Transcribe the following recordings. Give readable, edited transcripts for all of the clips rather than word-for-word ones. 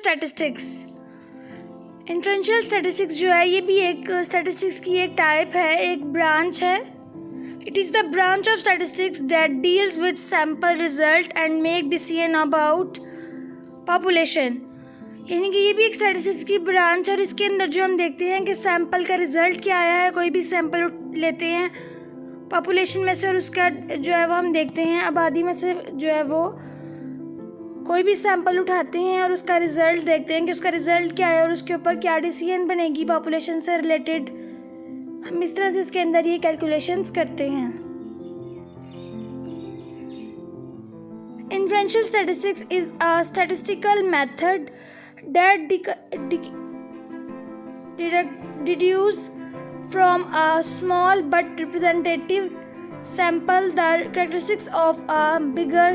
Statistics. Inferential statistics जो है ये भी एक स्टैटिस्टिक्स की एक टाइप है, एक ब्रांच है। It is the branch of statistics that deals with sample result and make decision about population. यानी कि ये भी एक स्टैटिस्टिक्स की ब्रांच है और इसके अंदर जो हम देखते हैं कि सैम्पल का रिजल्ट क्या आया है। कोई भी सैम्पल लेते हैं पॉपुलेशन में से और उसका जो है वो हम देखते हैं आबादी में से जो है वो कोई भी सैंपल उठाते हैं और उसका रिज़ल्ट देखते हैं कि उसका रिज़ल्ट क्या है और उसके ऊपर क्या डिसीजन बनेगी पॉपुलेशन से रिलेटेड। हम इस तरह से इसके अंदर ये कैलकुलेशंस करते हैं। Inferential statistics is a statistical method that deduce from a small but representative sample the characteristics of a bigger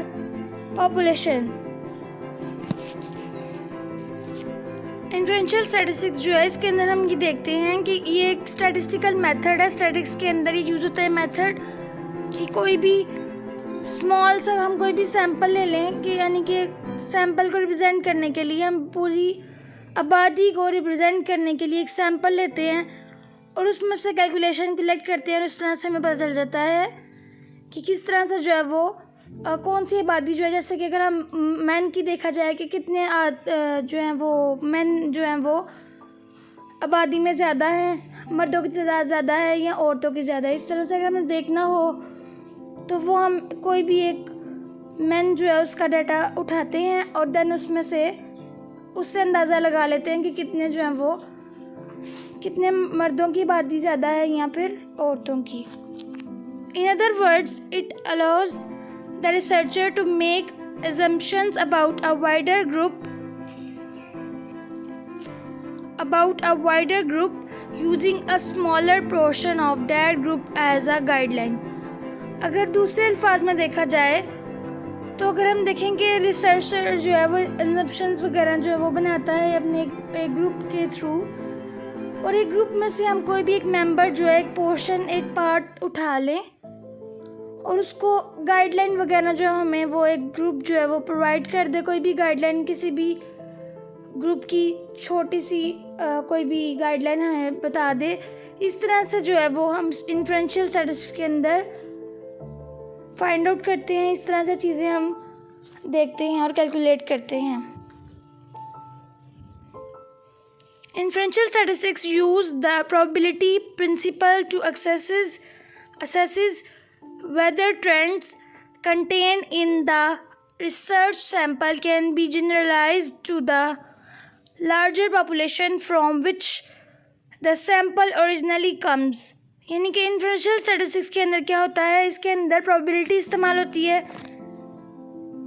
population। Inferential statistics जो है इसके अंदर हम ये देखते हैं कि ये एक स्टैटिस्टिकल मेथड है। स्टैटिस्टिक्स के अंदर ये यूज़ होता है मेथड कि कोई भी स्मॉल सा हम कोई भी सैंपल ले लें कि यानी कि सैंपल को रिप्रेजेंट करने के लिए हम पूरी आबादी को रिप्रेजेंट करने के लिए एक सैंपल लेते हैं और उसमें से कैलकुलेशन कलेक्ट करते हैं और उस तरह से हमें पता चल जाता है कि किस तरह से जो है वो कौन सी आबादी जो है, जैसे कि अगर हम मैन की देखा जाए कि कितने जो हैं वो मैन जो हैं वो आबादी में ज़्यादा हैं, मर्दों की तादाद ज़्यादा है या औरतों की ज़्यादा है। इस तरह से अगर हमें देखना हो तो वो हम कोई भी एक मैन जो है उसका डाटा उठाते हैं और देन उसमें से उससे अंदाज़ा लगा लेते हैं कि कितने जो हैं वो कितने मर्दों की आबादी ज़्यादा है या फिर औरतों की। In other words, it allows the researcher to make assumptions about a wider group using a smaller portion of that group as a guideline। अगर दूसरे अल्फाज में देखा जाए तो अगर हम देखें कि रिसर्चर जो है वो assumptions वगैरह जो है वो बनाता है अपने एक ग्रुप के थ्रू, और एक ग्रुप में से हम कोई भी एक मेंबर जो है एक पोर्शन एक पार्ट उठा लें और उसको गाइडलाइन वगैरह जो हमें वो एक ग्रुप जो है वो प्रोवाइड कर दे। कोई भी गाइडलाइन किसी भी ग्रुप की छोटी सी कोई भी गाइडलाइन हमें बता दे। इस तरह से जो है वो हम इन्फ्रेंशियल स्टैटिस्टिक्स के अंदर फाइंड आउट करते हैं। इस तरह से चीज़ें हम देखते हैं और कैलकुलेट करते हैं। Inferential statistics use the probability principle to assesses whether trends contained in the research sample can be generalized to the larger population from which the sample originally comes। यानी कि इन्फ्रेंशियल स्टैटिस्टिक्स के अंदर क्या होता है, इसके अंदर प्रोबेबिलिटी इस्तेमाल होती है।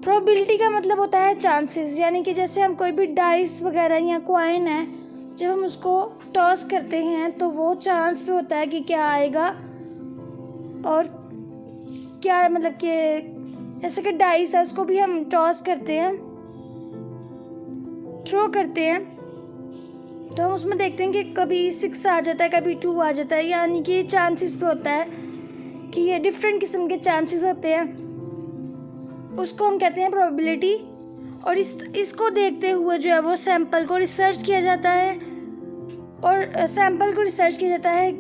प्रोबेबिलिटी का मतलब होता है चांसेस, यानी कि जैसे हम कोई भी डाइस वगैरह या कॉइन है जब हम उसको टॉस करते हैं तो वो चांस पे होता है कि क्या आएगा और क्या, मतलब कि जैसे कि डाइस है उसको भी हम टॉस करते हैं, थ्रो करते हैं, तो हम उसमें देखते हैं कि कभी 6 आ जाता है कभी 2 आ जाता है। यानी कि चांसेस पे होता है कि ये डिफरेंट किस्म के चांसेस होते हैं, उसको हम कहते हैं प्रोबेबिलिटी। और इसको देखते हुए जो है वो सैंपल को रिसर्च किया जाता है और सैंपल को रिसर्च किया जाता है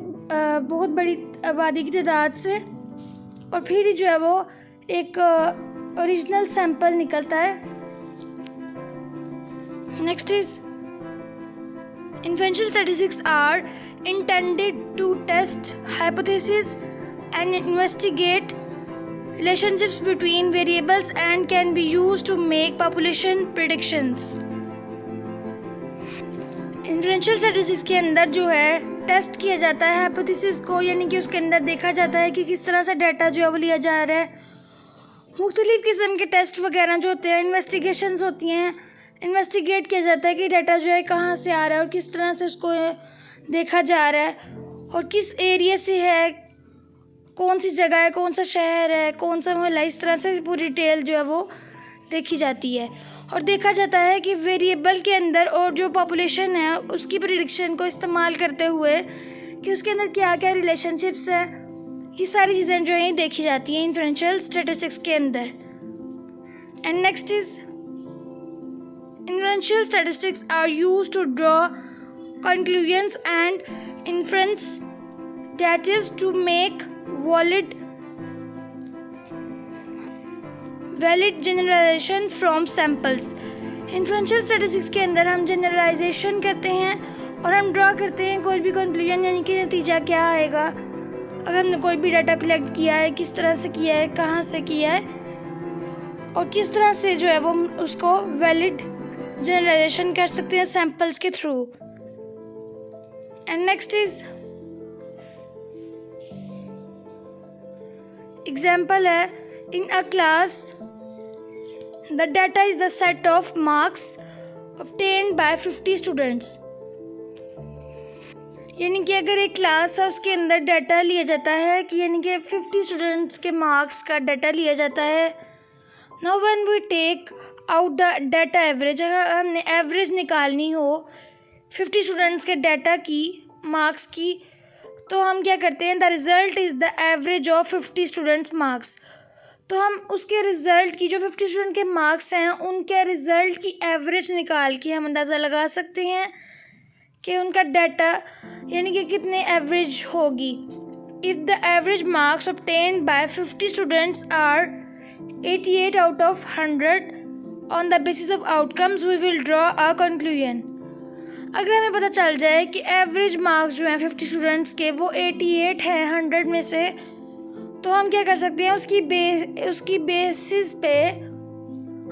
बहुत बड़ी आबादी की तादाद से, और फिर ही जो है वो एक ओरिजिनल सैंपल निकलता है। Next is inferential statistics are intended to test hypothesis and investigate relationships between variables and can be used to make population predictions। Inferential statistics के अंदर जो है टेस्ट किया जाता है हाइपोथेसिस को, यानी कि उसके अंदर देखा जाता है कि किस तरह से डाटा जो है वो लिया जा रहा है। मुख्तलिफ़ किस्म के टेस्ट वगैरह जो होते हैं, इन्वेस्टिगेशंस होती हैं, इन्वेस्टिगेट किया जाता है कि डाटा जो है कहाँ से आ रहा है और किस तरह से उसको देखा जा रहा है और किस एरिया से है, कौन सी जगह है, कौन सा शहर है, कौन सा मोहल्ला। इस तरह से पूरी डिटेल जो है वो देखी जाती है और देखा जाता है कि वेरिएबल के अंदर और जो पॉपुलेशन है उसकी प्रिडिक्शन को इस्तेमाल करते हुए कि उसके अंदर क्या क्या रिलेशनशिप्स हैं, ये सारी चीज़ें जो हैं देखी जाती हैं इन्फ्रेंशियल स्टैटिस्टिक्स के अंदर। And next is Inferential statistics are used to draw conclusions and inference, that is to make valid generalization from samples. Inferential statistics के अंदर हम generalization करते हैं और हम ड्रॉ करते हैं कोई भी conclusion, यानी कि नतीजा क्या आएगा अगर हमने कोई भी डाटा कलेक्ट किया है, किस तरह से किया है, कहाँ से किया है और किस तरह से जो है वो उसको वैलिड जनरलाइजेशन कर सकते हैं सैम्पल्स के through. And next is example है, in a class the data is the set of marks obtained by 50 students. यानी कि अगर एक क्लास है उसके अंदर डाटा लिया जाता है कि यानी कि 50 स्टूडेंट्स के मार्क्स का डाटा लिया जाता है. Now when we take out the data average, अगर हमने एवरेज निकालनी हो 50 स्टूडेंट्स के डाटा की मार्क्स की, तो हम क्या करते हैं, the result is the average of 50 students marks. तो हम उसके रिज़ल्ट की जो 50 स्टूडेंट के मार्क्स हैं उनके रिज़ल्ट की एवरेज निकाल के हम अंदाज़ा लगा सकते हैं कि उनका डाटा यानी कि कितने एवरेज होगी. If the average marks obtained by 50 students are 88 out of 100, on the basis of outcomes we will draw a conclusion. अगर हमें पता चल जाए कि एवरेज मार्क्स जो हैं 50 स्टूडेंट्स के वो 88 है 100 में से, तो हम क्या कर सकते हैं, उसकी बेसिस पे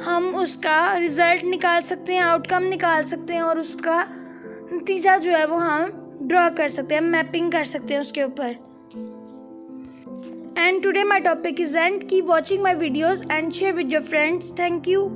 हम उसका रिज़ल्ट निकाल सकते हैं, आउटकम निकाल सकते हैं और उसका नतीजा जो है वो हम ड्रॉ कर सकते हैं, मैपिंग कर सकते हैं उसके ऊपर. And today my topic is end. Keep watching my videos and share with your friends. Thank you.